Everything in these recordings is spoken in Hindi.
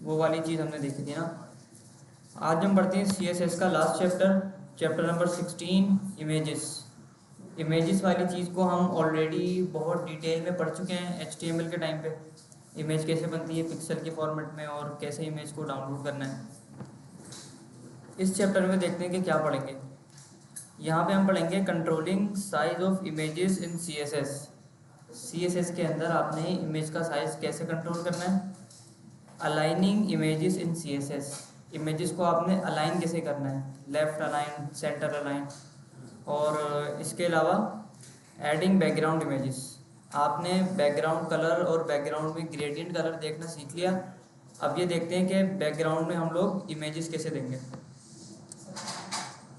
वो वाली चीज़ हमने देखी थी ना। आज हम पढ़ते हैं CSS का last chapter, chapter number 16, images. Images वाली चीज़ को हम ऑलरेडी बहुत डिटेल में पढ़ चुके हैं HTML के टाइम पे। इमेज कैसे बनती है पिक्सल के फॉर्मेट में और कैसे इमेज को डाउनलोड करना है। इस चैप्टर में देखते हैं कि क्या पढ़ेंगे। यहाँ पे हम पढ़ेंगे controlling size of images in CSS के अंदर आपने इमेज का साइज़ कैसे कंट्रोल करना है। Aligning images in CSS, images को आपने अलाइन कैसे करना है, लेफ़्ट अलाइन, सेंटर अलाइन। और इसके अलावा एडिंग बैकग्राउंड इमेजेस, आपने बैकग्राउंड कलर और बैकग्राउंड में ग्रेडियंट कलर देखना सीख लिया। अब ये देखते हैं कि बैकग्राउंड में हम लोग इमेजेस कैसे देंगे।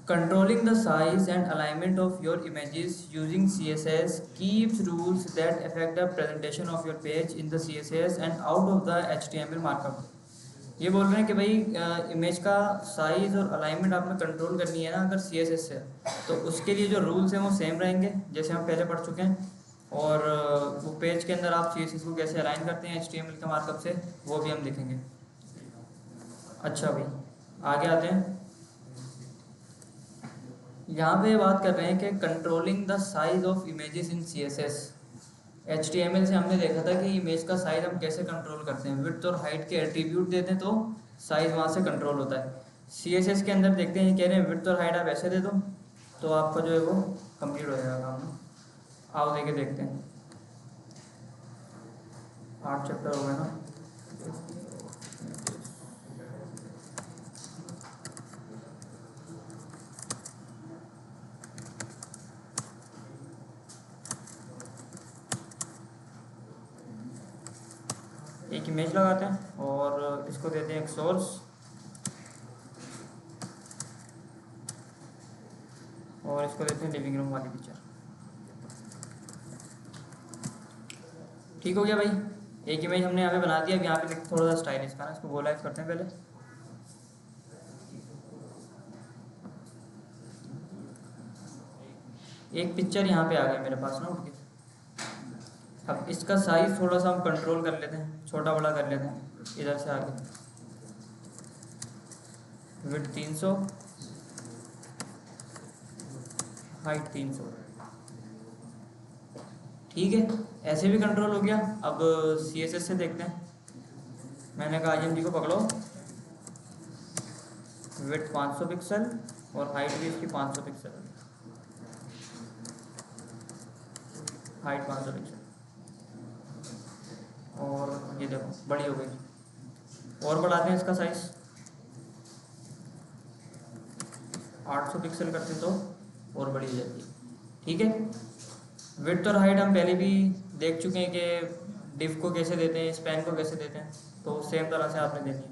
Controlling the size and alignment of your images using CSS keeps rules that affect the presentation of your page in the CSS and out of the HTML markup। ये बोल रहे हैं कि भाई इमेज का साइज़ और अलाइनमेंट आपने कंट्रोल करनी है ना अगर CSS से, तो उसके लिए जो रूल्स हैं वो सेम रहेंगे जैसे हम पहले पढ़ चुके हैं। और वो पेज के अंदर आप CSS को कैसे अलाइन करते हैं HTML के मार्कअप से, वो भी हम देखेंगे। अच्छा भाई, आगे आते हैं। यहाँ पे बात कर रहे हैं कि controlling the size of images in CSS। HTML से हमने देखा था कि इमेज का साइज़ हम कैसे कंट्रोल करते हैं, विड्थ और हाइट के एट्रीब्यूट देते हैं तो साइज़ वहाँ से कंट्रोल होता है। CSS के अंदर देखते हैं, कह रहे हैं विड्थ और हाइट आप ऐसे दे दो तो आपका जो है वो कंप्लीट हो जाएगा काम। आओ देके देखते हैं। 8 चैप्टर हो गए ना। एक इमेज लगाते हैं और इसको देते हैं एक सोर्स, और इसको देते हैं लिविंग रूम वाली पिक्चर। ठीक हो गया भाई, एक इमेज हमने यहाँ पे बना दिया। अब यहाँ पे थोड़ा सा स्टाइलिश का ना, इसको गोलाइज करते हैं पहले। एक पिक्चर यहाँ पे आ गया मेरे पास ना उठ के। अब इसका साइज़ थोड़ा सा हम कंट्रोल कर लेते हैं, छोटा बड़ा कर लेते हैं इधर से आगे। Width 300, height 300। ठीक है, ऐसे भी कंट्रोल हो गया। अब CSS से देखते हैं। मैंने कहा IMG को पकड़ो, विड्थ 500 पिक्सल और हाइट भी इसकी 500 पिक्सल, हाइट 500 पिक्सल। और ये देखो बड़ी हो गई। और बढ़ाते हैं इसका साइज़, 800 पिक्सल करते तो और बड़ी हो जाती है। ठीक है, विड्थ और हाइट हम पहले भी देख चुके हैं कि डिव को कैसे देते हैं, स्पैन को कैसे देते हैं, तो सेम तरह से आपने देनी है।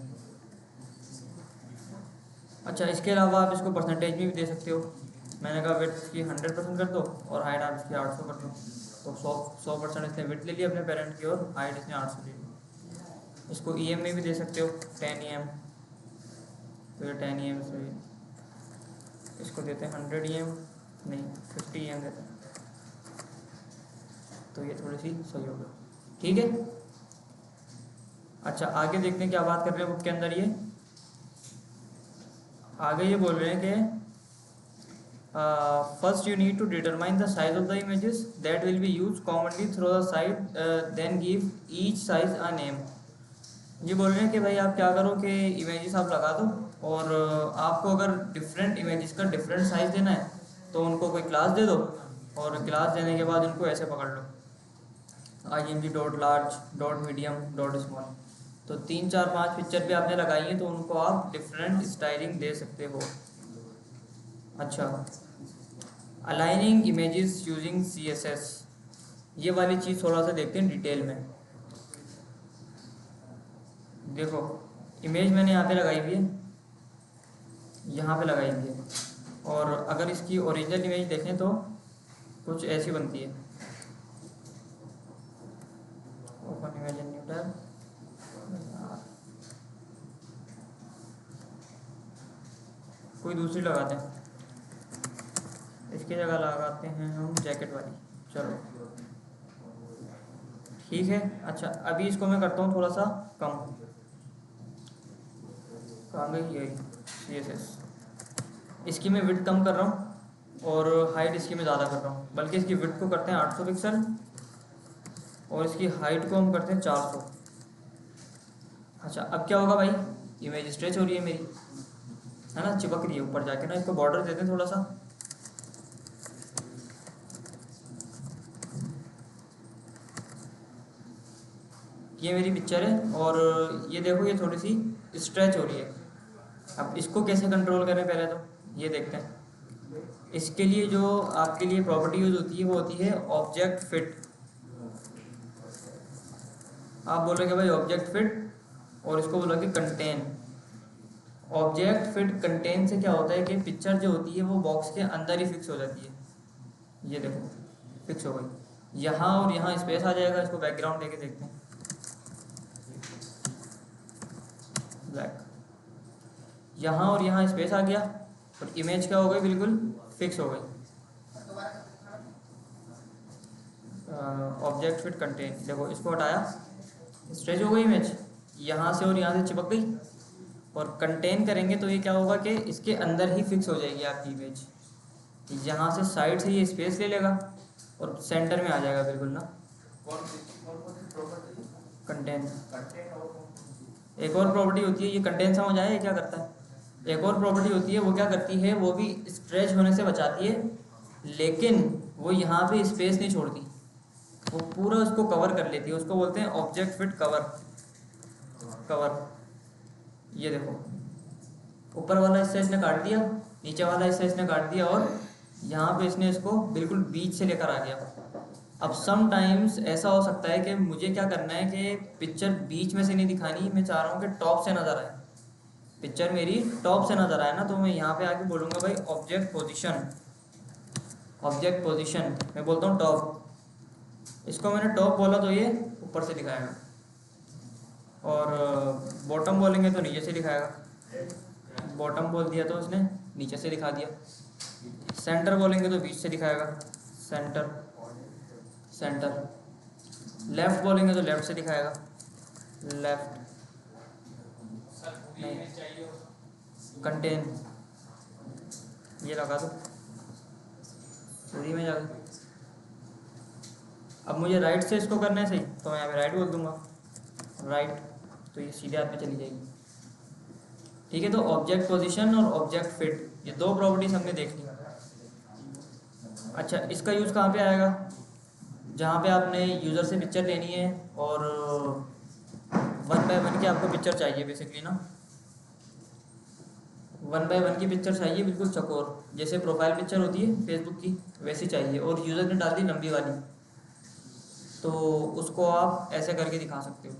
अच्छा, इसके अलावा आप इसको परसेंटेज में भी दे सकते हो। मैंने कहा विड्थ की 100% कर दो और हाइट आप इसकी 800 कर दो, तो 100% इसने विड्थ ले लिया अपने पेरेंट की और हाइट इसने 800 ले ली। इसको EM में भी दे सकते हो, 10 EM, तो ये 10 EM से इसको देते हैं 100 EM, नहीं 50 EM देते हैं, तो ये थोड़ी सी सही होगा। ठीक है, अच्छा आगे देखते हैं क्या बात कर रहे हैं बुक के अंदर। ये आगे ये बोल रहे हैं कि first you need to determine the size of the images that will be use commonly through the site, then give each size a name. ये बोल रहे हैं कि भाई आप क्या करो कि इमेजेस आप लगा दो, और आपको अगर डिफरेंट इमेजेस का डिफरेंट साइज़ देना है तो उनको कोई क्लास दे दो, और क्लास देने के बाद इनको ऐसे पकड़ लो, IMG dot large, dot medium, dot small. तो 3 4 5 पिक्चर भी आपने लगाई है तो उनको आप डिफरेंट स्टाइलिंग दे सकते हो। अच्छा, अलाइनिंग इमेजेस यूजिंग CSS, ये वाली चीज़ थोड़ा सा देखते हैं डिटेल में। देखो इमेज मैंने यहाँ पे लगाई हुई है, यहाँ पे लगाई हुई है, और अगर इसकी ओरिजिनल इमेज देखें तो कुछ ऐसी बनती है। Open image in new tab, कोई दूसरी लगाते हैं, इसकी जगह लगाते हैं हम जैकेट वाली। चलो ठीक है। अच्छा अभी इसको मैं करता हूँ थोड़ा सा कम, कहाँ गई ये CSS। इसकी मैं विड्थ कम कर रहा हूँ और हाइट इसकी मैं ज़्यादा कर रहा हूँ, बल्कि इसकी विड्थ को करते हैं 800 पिक्सल और इसकी हाइट को हम करते हैं 400। अच्छा अब क्या होगा भाई, इमेज स्ट्रेच हो रही है मेरी, है ना, चिपक रही है ऊपर जाके ना। इसको बॉर्डर देते हैं थोड़ा सा, ये मेरी पिक्चर है और ये देखो ये थोड़ी सी स्ट्रेच हो रही है। अब इसको कैसे कंट्रोल करें पहले तो ये देखते हैं। इसके लिए जो आपके लिए प्रॉपर्टी यूज होती है वो होती है ऑब्जेक्ट फिट। आप बोलोगे भाई ऑब्जेक्ट फिट और इसको बोलोगे कंटेन। ऑब्जेक्ट फिट कंटेन से क्या होता है कि पिक्चर जो होती है वो बॉक्स के अंदर ही फिक्स हो जाती है। ये देखो फिक्स हो गई, यहाँ और यहाँ स्पेस आ जाएगा। इसको बैकग्राउंड देके देखते हैं, ब्लैक, यहाँ और यहाँ स्पेस आ गया और इमेज क्या हो गई, बिल्कुल फिक्स हो गई। ऑब्जेक्ट फिट कंटेन, देखो इसको हटाया, स्ट्रेच हो गई इमेज, यहाँ से और यहाँ से चिपक गई। और कंटेन करेंगे तो ये क्या होगा कि इसके अंदर ही फिक्स हो जाएगी आपकी इमेज। यहाँ से साइड से ये स्पेस ले लेगा और सेंटर में आ जाएगा बिल्कुल ना। कंटेन, एक और प्रॉपर्टी होती है, ये कंटेन समझ आया, ये क्या करता है। एक और प्रॉपर्टी होती है, वो क्या करती है, वो भी स्ट्रेच होने से बचाती है, लेकिन वो यहाँ पे स्पेस नहीं छोड़ती, वो पूरा उसको कवर कर लेती है। उसको बोलते हैं ऑब्जेक्ट फिट कवर। कवर, ये देखो ऊपर वाला हिस्सा इसने काट दिया, नीचे वाला हिस्सा इसने काट दिया और यहाँ पे इसने इसको बिल्कुल बीच से लेकर आ गया। अब सम टाइम्स ऐसा हो सकता है कि मुझे क्या करना है कि पिक्चर बीच में से नहीं दिखानी, मैं चाह रहा हूँ कि टॉप से नज़र आए, पिक्चर मेरी टॉप से नज़र आए ना। तो मैं यहाँ पे आके बोलूँगा भाई ऑब्जेक्ट पोजीशन। ऑब्जेक्ट पोजीशन मैं बोलता हूँ टॉप। इसको मैंने टॉप बोला तो ये ऊपर से दिखाएगा, और बॉटम बोलेंगे तो नीचे से दिखाएगा। बॉटम बोल दिया तो उसने नीचे से दिखा दिया। सेंटर बोलेंगे तो बीच से दिखाएगा, सेंटर सेंटर। लेफ़्ट बोलेंगे तो लेफ़्ट से दिखाएगा, लेफ़्ट। नहीं, कंटेन ये लगा दो पूरी में जाकर। अब मुझे राइट से इसको करना है सही, तो मैं यहाँ पे राइट बोल दूंगा, राइट, तो ये सीधे हाथ में चली जाएगी। ठीक है, तो ऑब्जेक्ट पोजीशन और ऑब्जेक्ट फिट, ये दो प्रॉपर्टीज हमने देख ली। अच्छा, इसका यूज़ कहाँ पे आएगा, जहाँ पे आपने यूज़र से पिक्चर लेनी है और 1 बाय 1 की आपको पिक्चर चाहिए बेसिकली ना। 1 बाय 1 की पिक्चर चाहिए, बिल्कुल चकोर, जैसे प्रोफाइल पिक्चर होती है फेसबुक की वैसी चाहिए, और यूज़र ने डाल दी लंबी वाली, तो उसको आप ऐसे करके दिखा सकते हो।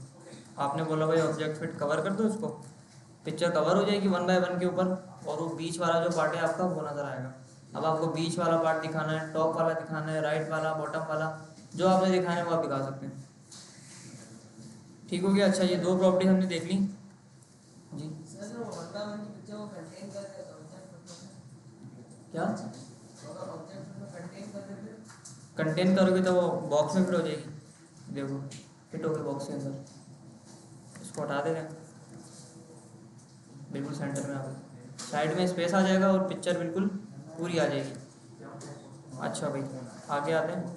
आपने बोला भाई ऑब्जेक्ट फिट कवर कर दो, उसको पिक्चर कवर हो जाएगी 1 बाय 1 के ऊपर, और वो बीच वाला जो पार्ट है आपका वो नज़र आएगा। अब आपको बीच वाला पार्ट दिखाना है, टॉप वाला दिखाना है, राइट वाला, बॉटम वाला, जो आपने दिखाना है वो आप दिखा सकते हैं। ठीक हो गया। अच्छा, ये दो प्रॉपर्टी हमने देख ली जी। क्या कंटेन करोगे तो वो बॉक्स में फिट हो जाएगी, देखो फिट हो गई बॉक्स के अंदर। इसको हटा दे दें, बिल्कुल सेंटर में आ गई, साइड में स्पेस आ जाएगा और पिक्चर बिल्कुल पूरी आ जाएगी। अच्छा भाई आगे आते हैं,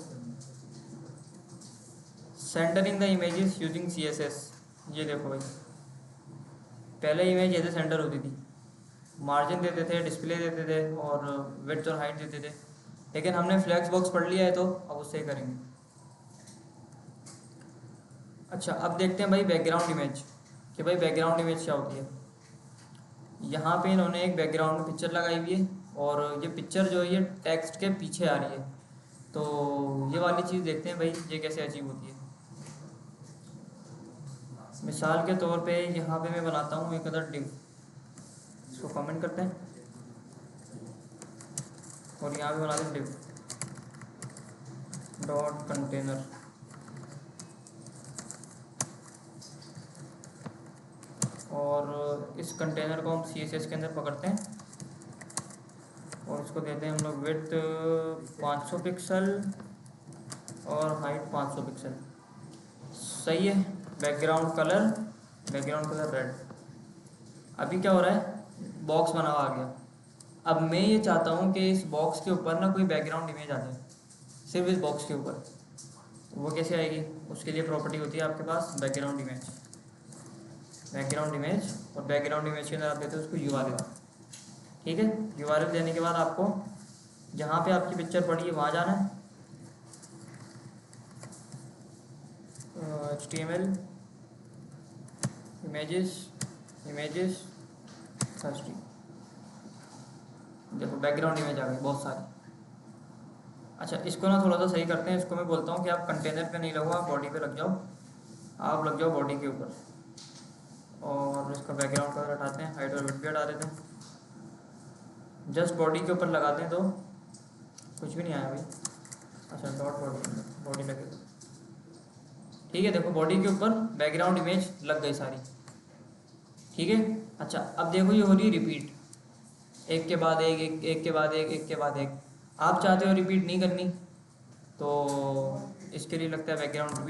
centering the images using CSS। ये देखो भाई, पहले इमेज ऐसे सेंटर होती थी, मार्जिन देते थे, डिस्प्ले देते थे और विड्थ और हाइट देते थे, लेकिन हमने फ्लैक्स बॉक्स पढ़ लिया है तो अब उससे ही करेंगे। अच्छा, अब देखते हैं भाई बैकग्राउंड इमेज, कि भाई बैकग्राउंड इमेज क्या होती है। यहाँ पे इन्होंने एक बैकग्राउंड में पिक्चर लगाई हुई है और ये पिक्चर जो है ये टेक्स्ट के पीछे आ रही है, तो ये वाली चीज़ देखते हैं भाई ये कैसे अचीव होती है। मिसाल के तौर पे यहाँ पे मैं बनाता हूँ एक अदर डिव, इसको कमेंट करते हैं और यहाँ पे बनाते हैं डिव डॉट कंटेनर। और इस कंटेनर को हम CSS के अंदर पकड़ते हैं और इसको देते हैं हम लोग विड्थ 500 पिक्सल और हाइट 500 पिक्सल। सही है। Background colour red. अभी क्या हो रहा है, बॉक्स बना हुआ आ गया। अब मैं ये चाहता हूँ कि इस बॉक्स के ऊपर ना कोई बैकग्राउंड इमेज आ जाए, सिर्फ इस बॉक्स के ऊपर। तो वो कैसे आएगी, उसके लिए प्रॉपर्टी होती है आपके पास बैकग्राउंड इमेज। बैकग्राउंड इमेज, और बैकग्राउंड इमेज के अंदर आप देते हो उसको URL। ठीक है, URL देने के बाद आपको जहाँ पे आपकी पिक्चर पड़ी है वहाँ जाना है, HTML इमेजेस सर्च। देखो बैकग्राउंड इमेज आ गई बहुत सारी। अच्छा, इसको ना थोड़ा सा सही करते हैं। इसको मैं बोलता हूँ कि आप कंटेनर पे नहीं लगो, आप बॉडी पे लग जाओ। आप लग जाओ बॉडी के ऊपर, और इसका बैकग्राउंड कलर हटाते हैं, हाइट और विड्थ भी हटा देते हैं। जस्ट बॉडी के ऊपर लगाते हैं तो कुछ भी नहीं आया भाई। अच्छा, डॉट बॉडी लगेगा। ठीक है, देखो बॉडी के ऊपर बैकग्राउंड इमेज लग गई सारी। ठीक है। अच्छा, अब देखो ये हो रही है रिपीट, एक के बाद एक के बाद एक के बाद एक। आप चाहते हो रिपीट नहीं करनी, तो इसके लिए लगता है बैकग्राउंड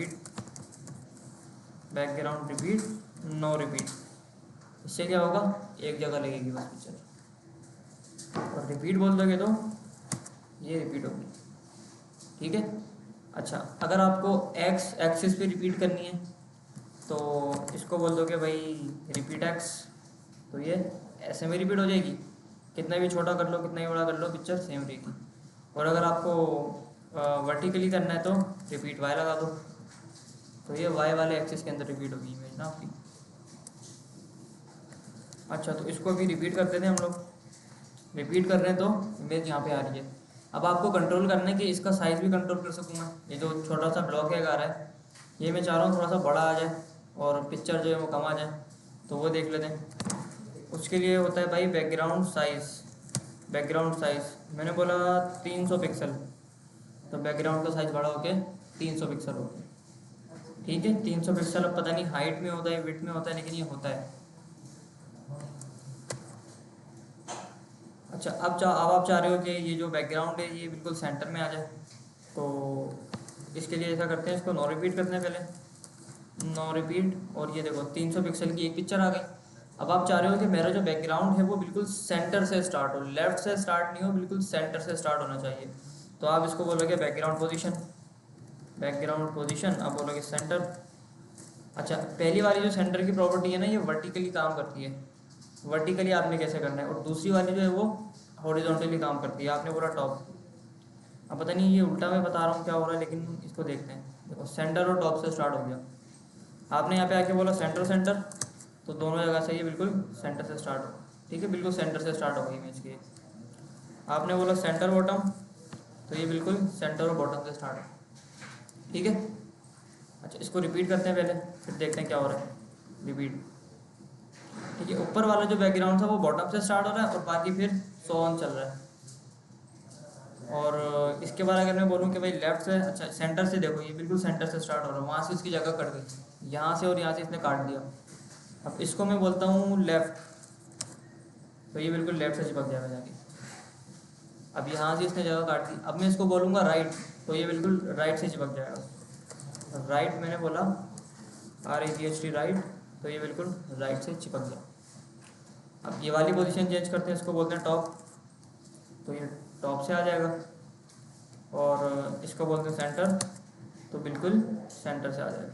रिपीट नो रिपीट। इससे क्या होगा, एक जगह लगेगी बस पिक्चर, और रिपीट बोल दोगे तो ये रिपीट होगी। ठीक है। अच्छा, अगर आपको एक्स एक्सिस पे रिपीट करनी है तो इसको बोल दोगे भाई रिपीट एक्स, तो ये ऐसे में रिपीट हो जाएगी। कितना भी छोटा कर लो, कितना भी बड़ा कर लो, पिक्चर सेम रहेगी। और अगर आपको वर्टिकली करना है तो रिपीट वाई लगा दो, तो ये वाई वाले एक्सिस के अंदर रिपीट होगी इमेज ना आपकी। अच्छा, तो इसको अभी रिपीट करते थे हम लोग। रिपीट कर रहे हैं तो इमेज यहाँ पे आ रही है। अब आपको कंट्रोल करना है कि इसका साइज़ भी कंट्रोल कर सकूँ मैं। ये जो छोटा सा ब्लॉक है आ रहा है, ये मैं चाह रहा हूँ थोड़ा सा बड़ा आ जाए और पिक्चर जो है वो कम आ जाए। तो वो देख लेते हैं। उसके लिए होता है भाई बैकग्राउंड साइज़ मैंने बोला 300 पिक्सल, तो बैकग्राउंड का साइज़ बड़ा होके 300 पिक्सल हो गया। ठीक है, 300 पिक्सल। अब पता नहीं हाइट में होता है विड्थ में होता है, लेकिन ये होता है। अच्छा, अब आप चाह रहे हो कि ये जो बैकग्राउंड है ये बिल्कुल सेंटर में आ जाए, तो इसके लिए ऐसा करते हैं, इसको नो रिपीट करते हैं पहले, नो रिपीट। और ये देखो 300 पिक्सल की एक पिक्चर आ गई। अब आप चाह रहे हो कि मेरा जो बैकग्राउंड है वो बिल्कुल सेंटर से स्टार्ट हो, लेफ्ट से स्टार्ट नहीं हो, बिल्कुल सेंटर से स्टार्ट होना चाहिए। तो आप इसको बोलोगे बैकग्राउंड पोजीशन, आप बोलोगे सेंटर। अच्छा, पहली वाली जो सेंटर की प्रॉपर्टी है ना, ये वर्टिकली काम करती है। वर्टिकली आपने कैसे करना है, और दूसरी वाली जो है वो हॉरिजॉन्टली काम करती है। आपने बोला टॉप। अब पता नहीं ये उल्टा मैं बता रहा हूँ क्या हो रहा है, लेकिन इसको देखते हैं। देखो सेंटर और टॉप से स्टार्ट हो गया। आपने यहाँ पे आके बोला सेंटर, तो दोनों जगह से ये बिल्कुल सेंटर से स्टार्ट हो। ठीक है, बिल्कुल सेंटर से स्टार्ट होगी इमेज की। आपने बोला सेंटर बॉटम, तो ये बिल्कुल सेंटर और बॉटम से स्टार्ट हो। ठीक है। अच्छा, इसको रिपीट करते हैं पहले, फिर देखते हैं क्या हो रहा है। रिपीट। ठीक है, ऊपर वाला जो बैकग्राउंड था वो बॉटम से स्टार्ट हो रहा है और बाकी फिर सो ऑन चल रहा है। और इसके बाद अगर मैं बोलूँ कि भाई लेफ्ट से, अच्छा सेंटर से देखो, ये बिल्कुल सेंटर से स्टार्ट हो रहा है, वहाँ से इसकी जगह कट गई, यहाँ से और यहाँ से इसने काट दिया। अब इसको मैं बोलता हूँ लेफ़्ट, तो ये बिल्कुल लेफ्ट से चिपक जाएगा जाके। अब यहाँ से इसने जगह काट दी। अब मैं इसको बोलूँगा राइट, तो ये बिल्कुल राइट से चिपक जाएगा। राइट मैंने बोला RIGHT राइट, तो ये बिल्कुल राइट से चिपक गया। अब ये वाली पोजीशन चेंज करते हैं, इसको बोलते हैं टॉप, तो ये टॉप से आ जाएगा। और इसको बोलते हैं सेंटर, तो बिल्कुल सेंटर से आ जाएगा।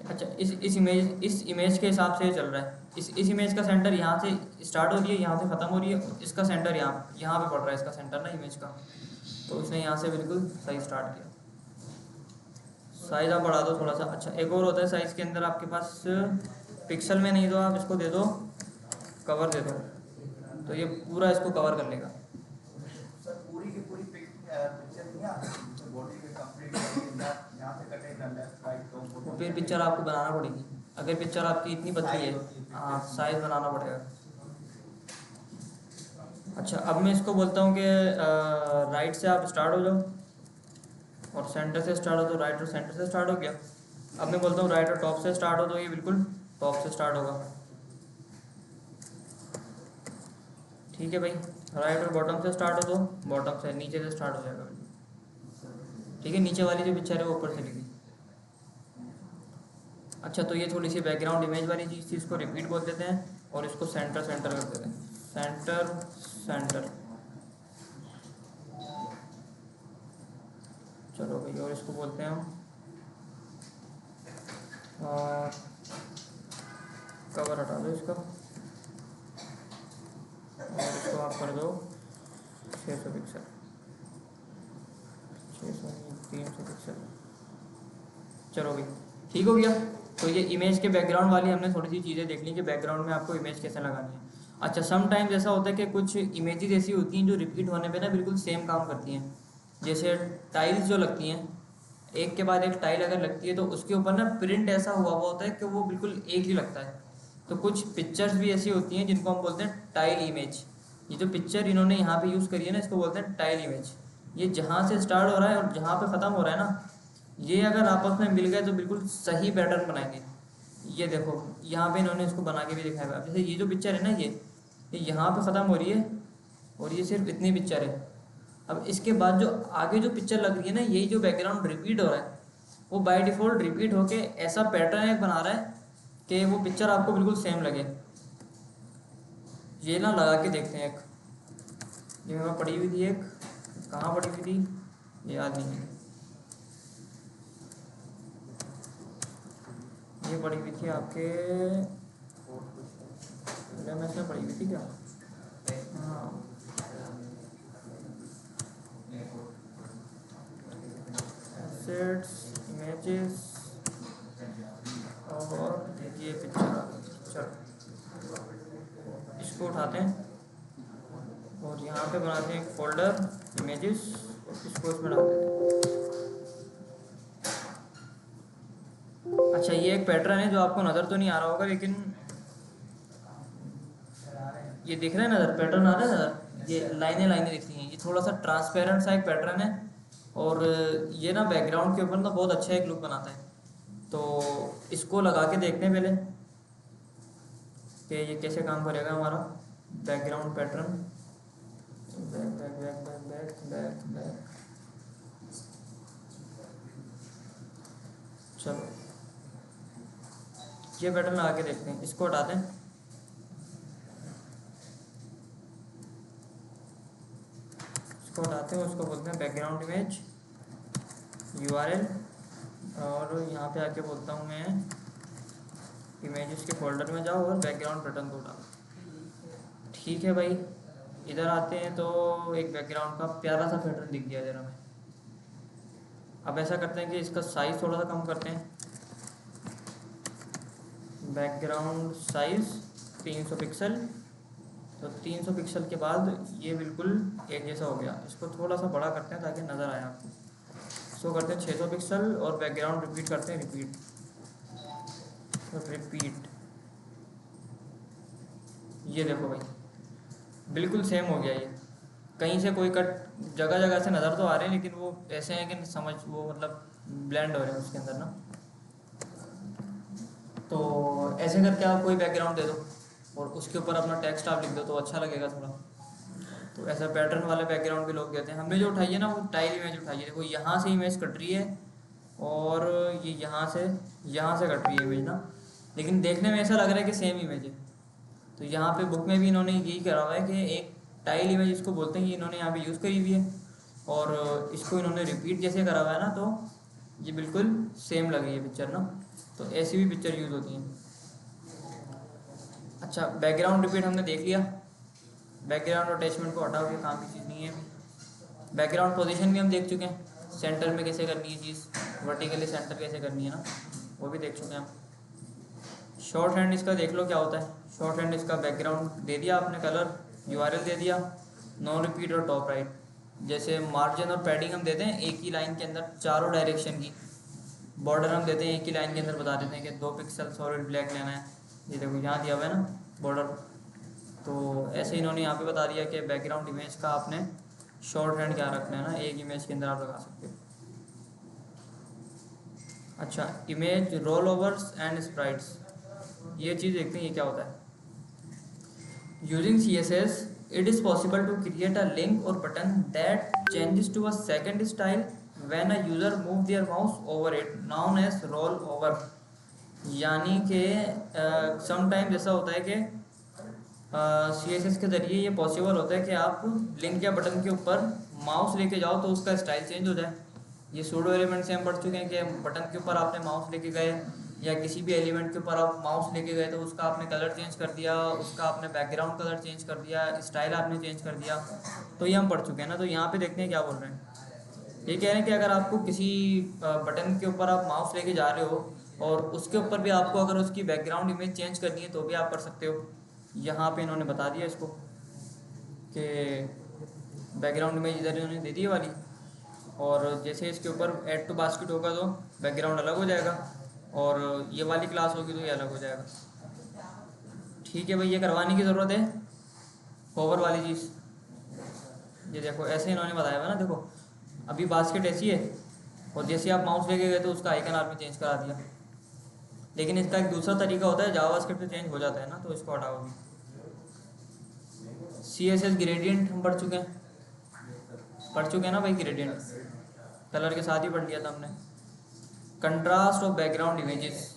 अच्छा, इस इमेज के हिसाब से चल रहा है। इस इमेज का सेंटर यहाँ से स्टार्ट हो रही है, यहाँ से ख़त्म हो रही है। इसका सेंटर यहाँ पे पड़ रहा है, इसका सेंटर ना इमेज का, तो इसने यहाँ से बिल्कुल सही स्टार्ट किया। साइज़ आप बढ़ा दो थोड़ा सा। अच्छा, एक और होता है साइज़ के अंदर आपके पास, पिक्सल में नहीं दो आप, इसको दे दो कवर दे दो, तो ये पूरा इसको कवर कर लेगा। सर पूरी की पूरी पिक्चर नहीं आती, बॉडी के कंप्लीट यहाँ से कटेगा लेफ्ट राइट, तो फिर पिक्चर आपको बनाना पड़ेगी। अगर पिक्चर आपकी इतनी पतली है, हाँ साइज़ बनाना पड़ेगा। अच्छा, अब मैं इसको बोलता हूँ कि राइट से आप स्टार्ट हो जाओ, और सेंटर से स्टार्ट हो तो राइट और सेंटर से स्टार्ट हो गया। अब मैं बोलता हूँ राइट और टॉप से स्टार्ट हो, तो ये बिल्कुल टॉप से स्टार्ट होगा। ठीक है भाई, राइट और बॉटम से स्टार्ट हो तो बॉटम से, नीचे से स्टार्ट हो जाएगा बिल्कुल। ठीक है, नीचे वाली जो पिक्चर है वो ऊपर चलेगी। अच्छा, तो ये थोड़ी सी बैकग्राउंड इमेज वाली चीज़ थी, इसको रिपीट बोल देते हैं और इसको सेंटर सेंटर कर देते हैं, सेंटर सेंटर। चलो भाई, और इसको बोलते हैं हम कवर हटा दो इसका, और इसको आप कर दो 600 पिक्सल, 600 300 पिक्सल। चलो भाई, ठीक हो गया। तो ये इमेज के बैकग्राउंड वाली हमने थोड़ी सी चीज़ें देख ली कि बैकग्राउंड में आपको इमेज कैसे लगानी है। अच्छा, सम टाइम्स ऐसा होता है कि कुछ इमेजेस ऐसी होती हैं जो रिपीट होने पे ना बिल्कुल सेम काम करती हैं। जैसे टाइल्स जो लगती हैं, एक के बाद एक टाइल अगर लगती है तो उसके ऊपर ना प्रिंट ऐसा हुआ हुआ होता है कि वो बिल्कुल एक ही लगता है। तो कुछ पिक्चर्स भी ऐसी होती हैं जिनको हम बोलते हैं टाइल इमेज। ये जो पिक्चर इन्होंने यहाँ पे यूज़ करी है ना, इसको बोलते हैं टाइल इमेज। ये जहाँ से स्टार्ट हो रहा है और जहाँ पे ख़त्म हो रहा है ना, ये अगर आपस में मिल गए तो बिल्कुल सही पैटर्न बनाएंगे। ये देखो, यहाँ पे इन्होंने इसको बना के भी दिखाया हुआ है। जैसे ये जो पिक्चर है ना, ये यहाँ पे ख़त्म हो रही है और ये सिर्फ इतनी पिक्चर है। अब इसके बाद जो आगे जो पिक्चर लग रही है ना, यही जो बैकग्राउंड रिपीट हो रहा है, वो बाय डिफ़ॉल्ट रिपीट होके ऐसा पैटर्न एक बना रहा है कि वो पिक्चर आपको बिल्कुल सेम लगे। ये ना लगा के देखते हैं एक, ये मैं पढ़ी हुई थी एक, कहाँ पढ़ी हुई थी ये याद नहीं है। ये पढ़ी हुई थी आपके एलएमएस में पढ़ी हुई थी क्या? हाँ, एसेट्स, इमेजेस और ये पिक्चर आ गई। चलो, इसको उठाते हैं और यहाँ पे बनाते हैं एक फोल्डर इमेजेस, और इसको इसमें डाल देते हैं। अच्छा, ये एक पैटर्न है जो आपको नज़र तो नहीं आ रहा होगा, लेकिन ये दिख रहा है नज़र, पैटर्न आ रहा है नज़र, ये लाइनें लाइनें दिख रही हैं। ये थोड़ा सा ट्रांसपेरेंट सा एक पैटर्न है और ये ना बैकग्राउंड के ऊपर ना बहुत अच्छा एक लुक बनाता है। तो इसको लगा के देखते हैं पहले कि ये कैसे काम करेगा हमारा background pattern. Back back back back back back back, चलो ये पैटर्न लगा के देखते हैं। इसको हटाते हैं, इसको हटाते हैं, उसको बोलते हैं बैकग्राउंड इमेज URL, और यहाँ पे आके बोलता हूँ मैं इमेजेस के फोल्डर में जाओ और बैकग्राउंड पैटर्न को डालो। ठीक है भाई, इधर आते हैं तो एक बैकग्राउंड का प्यारा सा पैटर्न दिख गया इधर हमें। अब ऐसा करते हैं कि इसका साइज़ थोड़ा सा कम करते हैं, बैकग्राउंड साइज़ 300 पिक्सल। तो 300 पिक्सल के बाद ये बिल्कुल एक जैसा हो गया। इसको थोड़ा सा बड़ा करते हैं ताकि नज़र आए आपको। इसको करते हैं 600 पिक्सल और बैकग्राउंड रिपीट करते हैं, रिपीट रिपीट। ये देखो भाई, बिल्कुल सेम हो गया। ये कहीं से कोई कट जगह जगह से नज़र तो आ रहे हैं, लेकिन वो ऐसे हैं कि समझ वो मतलब ब्लेंड हो रहे हैं उसके अंदर ना। तो ऐसे करके आप कोई बैकग्राउंड दे दो और उसके ऊपर अपना टेक्स्ट आप लिख दो तो अच्छा लगेगा थोड़ा। तो ऐसा पैटर्न वाले बैकग्राउंड भी लोग देते हैं। हमने जो उठाई है ना, वो टाइल इमेज उठाई है। देखो, यहाँ से इमेज कट रही है और ये यहाँ से कट रही है इमेज ना, लेकिन देखने में ऐसा लग रहा है कि सेम इमेज है। तो यहाँ पे बुक में भी इन्होंने यही करा हुआ है कि एक टाइल इमेज इसको बोलते हैं, ये इन्होंने यहाँ पे यूज़ करी हुई है और इसको इन्होंने रिपीट जैसे करा हुआ है ना, तो ये बिल्कुल सेम लग रही है पिक्चर ना। तो ऐसी भी पिक्चर यूज़ होती हैं। अच्छा, बैकग्राउंड रिपीट हमने देख लिया। बैकग्राउंड अटैचमेंट को हटाओ, ये काम की चीज़ नहीं है। बैकग्राउंड पोजीशन भी हम देख चुके हैं, सेंटर में कैसे करनी है चीज़, वर्टिकली सेंटर कैसे करनी है ना, वो भी देख चुके हैं हम। शॉर्ट हैंड इसका देख लो क्या होता है। शॉर्ट हैंड इसका बैकग्राउंड दे दिया आपने, कलर URL दे दिया, नो रिपीट और टॉप राइट। जैसे मार्जिन और पैडिंग हम देते हैं एक ही लाइन के अंदर चारों डायरेक्शन की। बॉर्डर हम देते हैं एक ही लाइन के अंदर, बता देते हैं कि 2 पिक्सल सॉलिड ब्लैक लेना है। ये देखो यहाँ दिया हुआ है ना बॉर्डर। तो ऐसे इन्होंने यहाँ पे बता दिया कि बैकग्राउंड इमेज का आपने शॉर्ट हैंड क्या रखना है ना, एक इमेज के अंदर आप लगा सकते हो। अच्छा, image rollovers and sprites, ये चीज़ देखते हैं ये क्या होता है। Using CSS it is possible to create a link or button that changes to a second style when a user move their mouse over it, known as roll over। यानी कि सम टाइम जैसा होता है कि CSS के ज़रिए ये पॉसिबल होता है कि आप लिंक या बटन के ऊपर माउस लेके जाओ तो उसका स्टाइल चेंज हो जाए। ये सूडो एलिमेंट से हम पढ़ चुके हैं कि बटन के ऊपर आपने माउस लेके गए या किसी भी एलिमेंट के ऊपर आप माउस लेके गए तो उसका आपने कलर चेंज कर दिया, उसका आपने बैकग्राउंड कलर चेंज कर दिया, स्टाइल आपने चेंज कर दिया। तो ये हम पढ़ चुके हैं ना। तो यहाँ पे देखते हैं क्या बोल रहे हैं। ये कह रहे हैं कि अगर आपको किसी बटन के ऊपर आप माउस लेके जा रहे हो और उसके ऊपर भी आपको अगर उसकी बैकग्राउंड इमेज चेंज करनी है तो भी आप कर सकते हो। यहाँ पे इन्होंने बता दिया इसको कि बैकग्राउंड इमेज इधर इन्होंने दे दी है वाली, और जैसे इसके ऊपर ऐड टू बास्केट होगा तो बैकग्राउंड अलग हो जाएगा, और ये वाली क्लास होगी तो ये अलग हो जाएगा। ठीक है भाई, ये करवाने की ज़रूरत है होवर वाली चीज़। ये देखो ऐसे इन्होंने बताया हुआ ना, देखो अभी बास्केट ऐसी है और जैसे आप माउस लेके गए तो उसका आइकन आपने चेंज करा दिया। लेकिन इसका एक दूसरा तरीका होता है, जावास्क्रिप्ट से चेंज हो जाता है ना, तो इसको हटाओ अभी। CSS ग्रेडियंट हम पढ़ चुके हैं ना भाई। ग्रेडियंट कलर के साथ ही पढ़ लिया था हमने। कंट्रास्ट ऑफ बैकग्राउंड इमेजेस,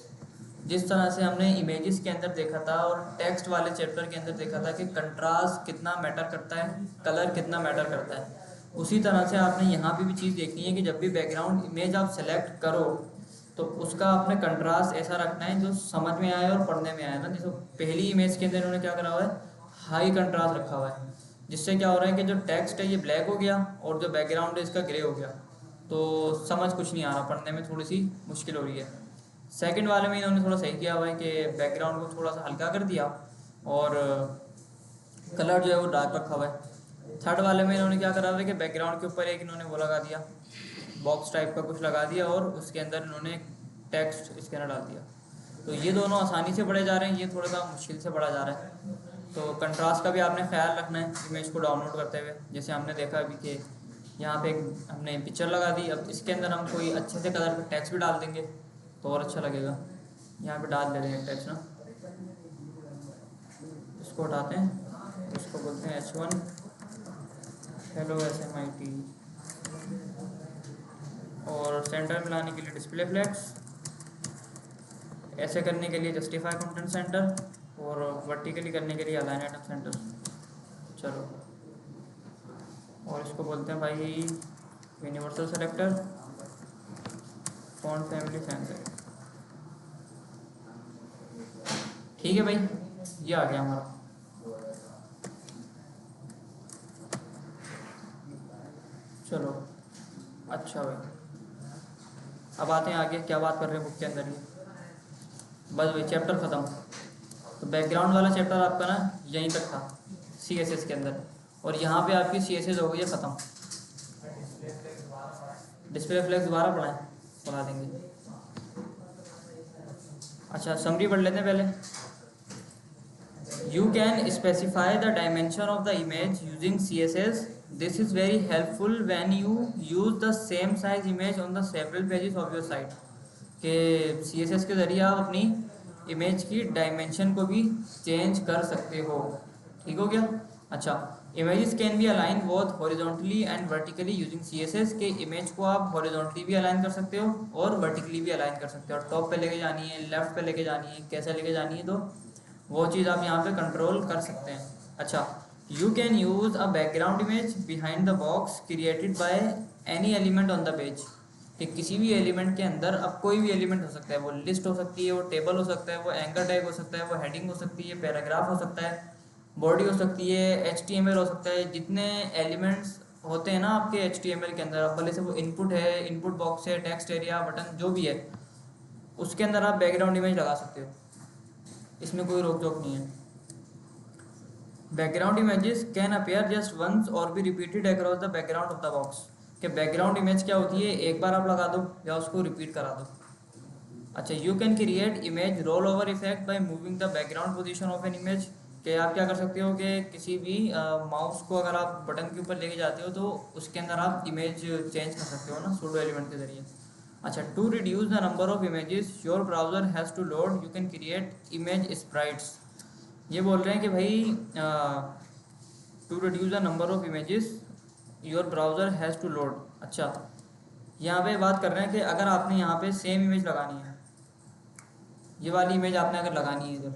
जिस तरह से हमने इमेजेस के अंदर देखा था और टेक्स्ट वाले चैप्टर के अंदर देखा था कि कंट्रास्ट कितना मैटर करता है, कलर कितना मैटर करता है, उसी तरह से आपने यहाँ पे भी चीज़ देखनी है कि जब भी बैकग्राउंड इमेज आप सेलेक्ट करो तो उसका आपने कंट्रास्ट ऐसा रखना है जो समझ में आए और पढ़ने में आए ना। जैसे पहली इमेज के अंदर इन्होंने क्या करा हुआ है, हाई कंट्रास्ट रखा हुआ है, जिससे क्या हो रहा है कि जो टेक्स्ट है ये ब्लैक हो गया और जो बैकग्राउंड है इसका ग्रे हो गया, तो समझ कुछ नहीं आ रहा, पढ़ने में थोड़ी सी मुश्किल हो रही है। सेकंड वाले में इन्होंने थोड़ा सही किया हुआ है कि बैकग्राउंड को थोड़ा सा हल्का कर दिया और कलर जो है वो डार्क रखा हुआ है। थर्ड वाले में इन्होंने क्या करा हुआ है कि बैकग्राउंड के ऊपर एक इन्होंने वो लगा दिया, बॉक्स टाइप का कुछ लगा दिया और उसके अंदर इन्होंने टेक्स्ट इसके अंदर डाल दिया। तो ये दोनों आसानी से पढ़े जा रहे हैं, ये थोड़ा सा मुश्किल से पढ़ा जा रहा है। तो कंट्रास्ट का भी आपने ख्याल रखना है इमेज को डाउनलोड करते हुए। जैसे हमने देखा अभी कि यहाँ पे हमने पिक्चर लगा दी, अब इसके अंदर हम कोई अच्छे से कलर का टेक्स्ट भी डाल देंगे तो और अच्छा लगेगा। यहाँ पे डाल दे रहे हैं टेक्स्ट ना, इसको उठाते हैं, इसको बोलते हैं H1 हेलो SMIT, और सेंटर में लाने के लिए डिस्प्ले फ्लैग्स, ऐसे करने के लिए जस्टिफाई कंटेंट सेंटर, और वर्टिकली करने के लिए अलाइन आइटम सेंटर। चलो, और इसको बोलते हैं भाई universal selector, font family centre. ठीक है भाई, ये आ गया हमारा। चलो अच्छा भाई, अब आते हैं आगे, क्या बात कर रहे हैं बुक के अंदर ये। बस भाई चैप्टर ख़त्म। तो बैकग्राउंड वाला चैप्टर आपका ना यहीं तक था CSS के अंदर, और यहाँ पे आपकी CSS हो गई है ख़त्म। डिस्प्ले फ्लैग्स दोबारा पढ़ा देंगे। अच्छा समरी पढ़ लेते हैं पहले। You can specify the dimension of the image using CSS. This is very helpful when you use the same size image on the several pages of your site. कि CSS के ज़रिए आप अपनी इमेज की डायमेंशन को भी चेंज कर सकते हो। ठीक हो गया। अच्छा, images can be align both horizontally and vertically using CSS। के इमेज को आप हॉरिजॉन्टली भी अलाइन कर सकते हो और वर्टिकली भी अलाइन कर सकते हो। टॉप पे लेके जानी है, लेफ्ट पे लेके जानी है, कैसे लेके जानी है, तो वो चीज़ आप यहाँ पे कंट्रोल कर सकते हैं। अच्छा, you can use a background image behind the box created by any element on the page. कि किसी भी एलिमेंट के अंदर, अब कोई भी एलिमेंट हो सकता है, वो लिस्ट हो सकती है, वो टेबल हो सकता है, वो एंकर टैग हो सकता है, वो हेडिंग हो सकती है, पैराग्राफ हो सकता है, बॉडी हो सकती है, HTML हो सकता है। जितने एलिमेंट्स होते हैं ना आपके HTML के अंदर, भले से वो इनपुट है, इनपुट बॉक्स है, टेक्स्ट एरिया, बटन, जो भी है, उसके अंदर आप बैकग्राउंड इमेज लगा सकते हो, इसमें कोई रोक टोक नहीं है। Background images can appear just once or be repeated across the background of the box. कि बैकग्राउंड इमेज क्या होती है, एक बार आप लगा दो या उसको रिपीट करा दो। अच्छा, you can create image roll over effect by moving the background position of an image. कि आप क्या कर सकते हो कि किसी भी माउस को अगर आप बटन के ऊपर लेके जाते हो तो उसके अंदर आप इमेज चेंज कर सकते हो ना सूडो एलिमेंट के जरिए। अच्छा, to reduce the number of images your browser has to load you can create image sprites. ये बोल रहे हैं कि भाई to reduce the number of images your browser has to load. अच्छा, यहाँ पे बात कर रहे हैं कि अगर आपने यहाँ पे सेम इमेज लगानी है, ये वाली इमेज आपने अगर लगानी है इधर,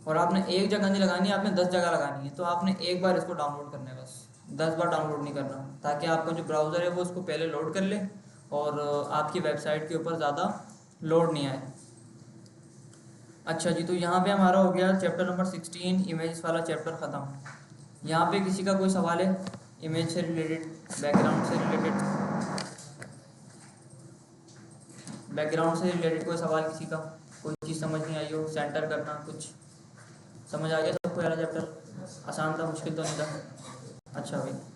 और आपने एक जगह नहीं लगानी है, आपने 10 जगह लगानी है, तो आपने एक बार इसको डाउनलोड करना है, बस 10 बार डाउनलोड नहीं करना, ताकि आपका जो ब्राउज़र है वो उसको पहले लोड कर ले और आपकी वेबसाइट के ऊपर ज़्यादा लोड नहीं आए। अच्छा जी, तो यहाँ पे हमारा हो गया चैप्टर नंबर 16 इमेज वाला चैप्टर ख़त्म। यहाँ पे किसी का कोई सवाल है इमेज से रिलेटेड, बैकग्राउंड से रिलेटेड कोई सवाल किसी का, कोई चीज़ समझ नहीं आई हो, सेंटर करना कुछ समझ आ गया सबको? यार चैप्टर आसान था, मुश्किल तो नहीं था? अच्छा भाई।